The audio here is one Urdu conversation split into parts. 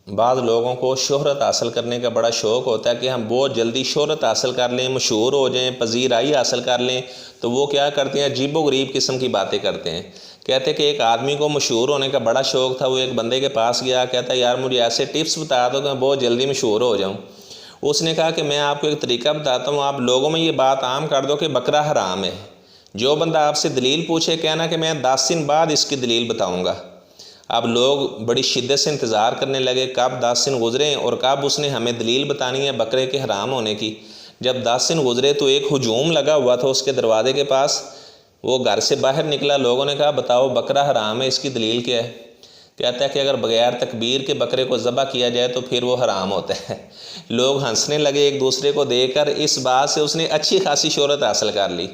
بعض لوگوں کو شہرت حاصل کرنے کا بڑا شوق ہوتا ہے کہ ہم بہت جلدی شہرت حاصل کر لیں، مشہور ہو جائیں، پذیرائی حاصل کر لیں، تو وہ کیا کرتے ہیں، عجیب و غریب قسم کی باتیں کرتے ہیں۔ کہتے ہیں کہ ایک آدمی کو مشہور ہونے کا بڑا شوق تھا، وہ ایک بندے کے پاس گیا، کہتا ہے یار مجھے ایسے ٹپس بتا دو کہ میں بہت جلدی مشہور ہو جاؤں۔ اس نے کہا کہ میں آپ کو ایک طریقہ بتاتا ہوں، آپ لوگوں میں یہ بات عام کر دو کہ بکرا حرام ہے۔ جو بندہ آپ سے دلیل پوچھے کہنا کہ میں 10 دن بعد اس کی دلیل بتاؤں گا۔ اب لوگ بڑی شدت سے انتظار کرنے لگے کب 10 دن گزرے اور کب اس نے ہمیں دلیل بتانی ہے بکرے کے حرام ہونے کی۔ جب 10 دن گزرے تو ایک ہجوم لگا ہوا تھا اس کے دروازے کے پاس، وہ گھر سے باہر نکلا، لوگوں نے کہا بتاؤ بکرا حرام ہے، اس کی دلیل کیا ہے؟ کہتا ہے کہ اگر بغیر تکبیر کے بکرے کو ذبح کیا جائے تو پھر وہ حرام ہوتا ہے۔ لوگ ہنسنے لگے ایک دوسرے کو دیکھ کر، اس بات سے اس نے اچھی خاصی شہرت حاصل کر لی۔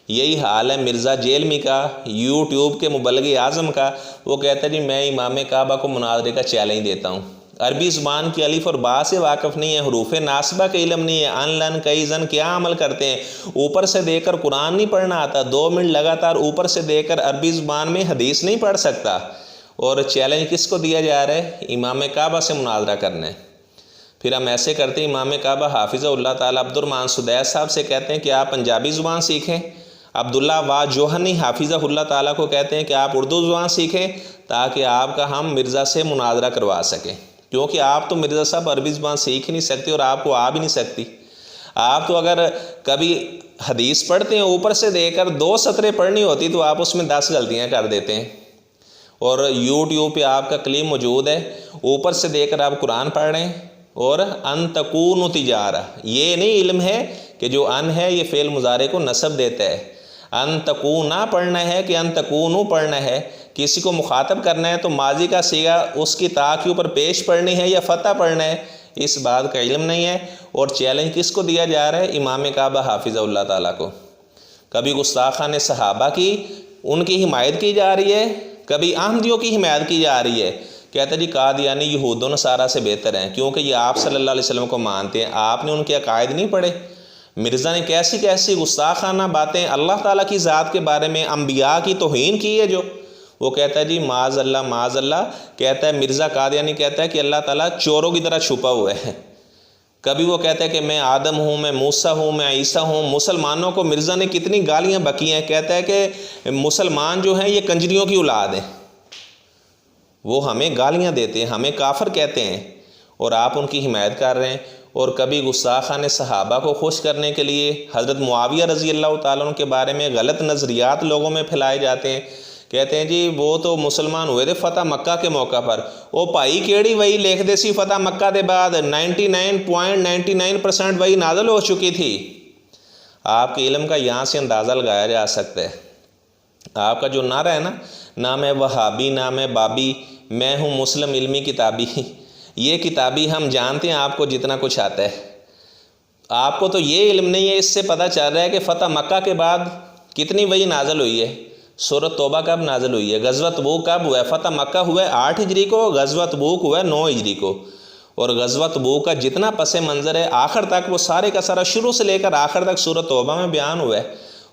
یہی حال ہے مرزا جیلمی کا، یوٹیوب کے مبلغ اعظم کا۔ وہ کہتا ہے جی میں امام کعبہ کو مناظرے کا چیلنج دیتا ہوں، عربی زبان کی الف اور با سے واقف نہیں ہے، حروف ناصبہ کا علم نہیں ہے، ان لن کئی زن کیا عمل کرتے ہیں، اوپر سے دے کر قرآن نہیں پڑھنا آتا، 2 منٹ لگاتار اوپر سے دے کر عربی زبان میں حدیث نہیں پڑھ سکتا، اور چیلنج کس کو دیا جا رہا ہے؟ امام کعبہ سے مناظرہ کرنا ہے۔ پھر ہم ایسے کرتے ہیں، امام کعبہ حافظ اللہ تعالیٰ عبد الرحمن سدیس صاحب سے کہتے ہیں کہ آپ پنجابی زبان سیکھیں، عبداللہ وا جوہنی حافظہ اللہ تعالیٰ کو کہتے ہیں کہ آپ اردو زبان سیکھیں تاکہ آپ کا ہم مرزا سے مناظرہ کروا سکیں، کیونکہ آپ تو مرزا صاحب عربی زبان سیکھ ہی نہیں سکتے اور آپ کو آ بھی نہیں سکتی۔ آپ تو اگر کبھی حدیث پڑھتے ہیں اوپر سے دے کر 2 سطریں پڑھنی ہوتی تو آپ اس میں 10 غلطیاں کر دیتے ہیں، اور یوٹیوب پہ آپ کا کلپ موجود ہے، اوپر سے دے کر آپ قرآن پڑھ رہے ہیں، اور ان تکون تجارہ، یہ نہیں علم ہے کہ جو ان ہے یہ فعل مضارع کو نصب دیتا ہے، ان تکونا پڑھنا ہے کہ ان تکونو پڑھنا ہے، کسی کو مخاطب کرنا ہے تو ماضی کا صیغہ اس کی تا کے اوپر پیش پڑھنی ہے یا فتح پڑھنا ہے، اس بات کا علم نہیں ہے۔ اور چیلنج کس کو دیا جا رہا ہے؟ امام کعبہ حافظ اللہ تعالیٰ کو۔ کبھی گستاخان صحابہ کی ان کی حمایت کی جا رہی ہے، کبھی احمدیوں کی حمایت کی جا رہی ہے۔ کہتا جی قادیانی یہود و نصارہ سے بہتر ہیں کیونکہ یہ آپ صلی اللہ علیہ وسلم کو مانتے ہیں، آپ نے ان کے عقائد نہیں پڑھے۔ مرزا نے کیسی کیسی گستاخانہ باتیں اللہ تعالیٰ کی ذات کے بارے میں، انبیاء کی توہین کی ہے جو۔ وہ کہتا ہے جی معاذ اللہ معاذ اللہ، کہتا ہے مرزا قادیانی کہتا ہے کہ اللہ تعالیٰ چوروں کی طرح چھپا ہوا ہے۔ کبھی وہ کہتا ہے کہ میں آدم ہوں، میں موسیٰ ہوں، میں عیسیٰ ہوں۔ مسلمانوں کو مرزا نے کتنی گالیاں بکی ہیں، کہتا ہے کہ مسلمان جو ہیں یہ کنجریوں کی اولاد ہیں، وہ ہمیں گالیاں دیتے ہیں، ہمیں کافر کہتے ہیں، اور آپ ان کی حمایت کر رہے ہیں۔ اور کبھی گستاخان صحابہ کو خوش کرنے کے لیے حضرت معاویہ رضی اللہ تعالیٰ عنہ کے بارے میں غلط نظریات لوگوں میں پھیلائے جاتے ہیں۔ کہتے ہیں جی وہ تو مسلمان ہوئے تھے فتح مکہ کے موقع پر، وہ بھائی کیڑی وہی لکھ دے سی فتح مکہ دے بعد 99.99% وہی نازل ہو چکی تھی۔ آپ کے علم کا یہاں سے اندازہ لگایا جا سکتا ہے۔ آپ کا جو نعرہ ہے نا، نہ میں وہابی نہ میں بابی، میں ہوں مسلم علمی کتابی، یہ کتابی ہم جانتے ہیں آپ کو جتنا کچھ آتا ہے، آپ کو تو یہ علم نہیں ہے۔ اس سے پتہ چل رہا ہے کہ فتح مکہ کے بعد کتنی وحی نازل ہوئی ہے۔ سورۃ توبہ کب نازل ہوئی ہے؟ غزوہ تبوک کب ہوا ہے؟ فتح مکہ ہوا ہے 8 ہجری کو، غزوہ تبوک ہوا ہے 9 ہجری کو، اور غزوہ تبوک کا جتنا پس منظر ہے آخر تک وہ سارے کا سارا شروع سے لے کر آخر تک سورۃ توبہ میں بیان ہوا ہے،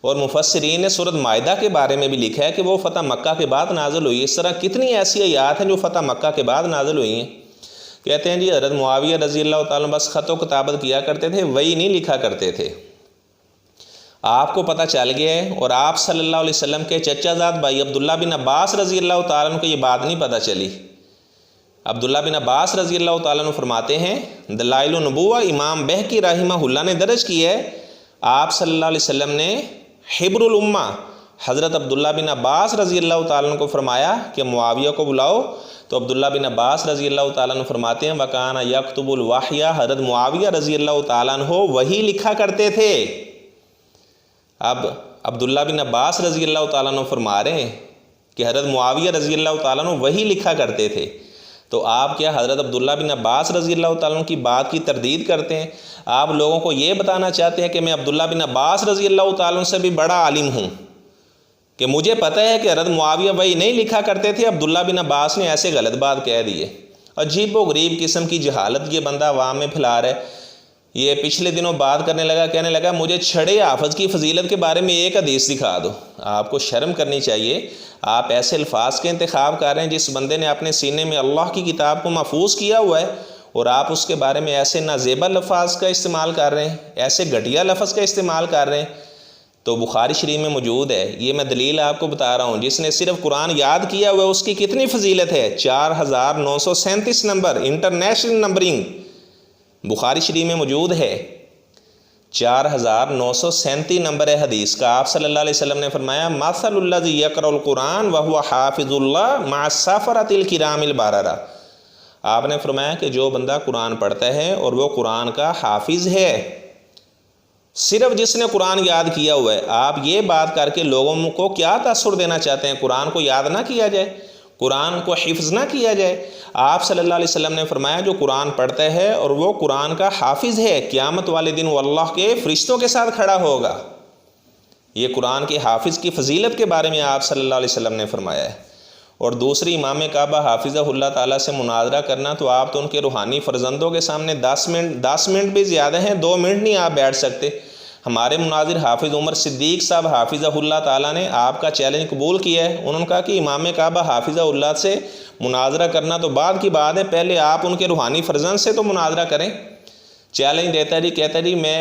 اور مفسرین نے سورۃ مائدہ کے بارے میں بھی لکھا ہے کہ وہ فتح مکہ کے بعد نازل ہوئی ہے۔ اس طرح کتنی ایسی آیات ہیں جو فتح مکہ کے بعد نازل ہوئی ہیں۔ کہتے ہیں جی حضرت معاویہ رضی اللہ تعالیٰ بس خط و کتابت کیا کرتے تھے، وہی نہیں لکھا کرتے تھے۔ آپ کو پتہ چل گیا ہے، اور آپ صلی اللہ علیہ وسلم کے چچا زاد بھائی عبداللہ بن عباس رضی اللہ تعالیٰ عنہ کو یہ بات نہیں پتہ چلی۔ عبداللہ بن عباس رضی اللہ تعالیٰ عنہ فرماتے ہیں، دلائل النبوہ امام بہقی رحمہ اللہ نے درج کی ہے، آپ صلی اللہ علیہ وسلم نے حبر الامہ حضرت عبداللہ بن عباس رضی اللہ تعالیٰ عنہ کو فرمایا کہ معاویہ کو بلاؤ، تو عبداللہ بن عباس رضی اللہ تعالیٰ عنہ فرماتے ہیں وَكَانَ يَكْتُبُ الْوَحْيَ، حضرت معاویہ رضی اللہ تعالیٰ عنہ وہی لکھا کرتے تھے۔ اب عبداللہ بن عباس رضی اللہ تعالیٰ عنہ فرما رہے ہیں کہ حضرت معاویہ رضی اللہ تعالیٰ عنہ وہی لکھا کرتے تھے، تو آپ کیا حضرت عبداللہ بن عباس رضی اللہ تعالیٰ عنہ کی بات کی تردید کرتے ہیں؟ آپ لوگوں کو یہ بتانا چاہتے ہیں کہ میں عبداللہ بن عباس رضی اللہ تعالیٰ عنہ سے بھی بڑا عالم ہوں، کہ مجھے پتہ ہے کہ حضرت معاویہ وہی نہیں لکھا کرتے تھے، عبداللہ بن عباس نے ایسے غلط بات کہہ دی ہے۔ عجیب و غریب قسم کی جہالت یہ بندہ عوام میں پھیلا رہا ہے۔ یہ پچھلے دنوں بات کرنے لگا، کہنے لگا مجھے چھڑے حافظ کی فضیلت کے بارے میں ایک حدیث دکھا دو۔ آپ کو شرم کرنی چاہیے، آپ ایسے الفاظ کے انتخاب کر رہے ہیں جس بندے نے اپنے سینے میں اللہ کی کتاب کو محفوظ کیا ہوا ہے، اور آپ اس کے بارے میں ایسے نازیبا لفظ کا استعمال کر رہے ہیں، ایسے گھٹیا لفظ کا استعمال کر رہے ہیں۔ تو بخاری شریف میں موجود ہے، یہ میں دلیل آپ کو بتا رہا ہوں، جس نے صرف قرآن یاد کیا ہوا ہے اس کی کتنی فضیلت ہے؟ 4937 نمبر، انٹرنیشنل نمبرنگ بخاری شریف میں موجود ہے، 4937 نمبر ہے حدیث کا۔ آپ صلی اللہ علیہ وسلم نے فرمایا مثل الذی یقرأ القرآن وهو حافظ اللہ مع السفرۃ الکرام البررہ۔ آپ نے فرمایا کہ جو بندہ قرآن پڑھتا ہے اور وہ قرآن کا حافظ ہے، صرف جس نے قرآن یاد کیا ہوا ہے، آپ یہ بات کر کے لوگوں کو کیا تاثر دینا چاہتے ہیں؟ قرآن کو یاد نہ کیا جائے، قرآن کو حفظ نہ کیا جائے۔ آپ صلی اللہ علیہ وسلم نے فرمایا جو قرآن پڑھتا ہے اور وہ قرآن کا حافظ ہے، قیامت والے دن وہ اللہ کے فرشتوں کے ساتھ کھڑا ہوگا۔ یہ قرآن کے حافظ کی فضیلت کے بارے میں آپ صلی اللہ علیہ وسلم نے فرمایا ہے۔ اور دوسری، امام کعبہ حافظہ اللہ تعالیٰ سے مناظرہ کرنا، تو آپ تو ان کے روحانی فرزندوں کے سامنے 10 منٹ بھی زیادہ ہیں، 2 منٹ نہیں آپ بیٹھ سکتے۔ ہمارے مناظر حافظ عمر صدیق صاحب حافظہ اللہ تعالیٰ نے آپ کا چیلنج قبول کیا ہے۔ انہوں نے کہا کہ امام کعبہ حافظہ اللہ سے مناظرہ کرنا تو بعد کی بات ہے، پہلے آپ ان کے روحانی فرزند سے تو مناظرہ کریں۔ چیلنج دیتا جی، کہتا جی میں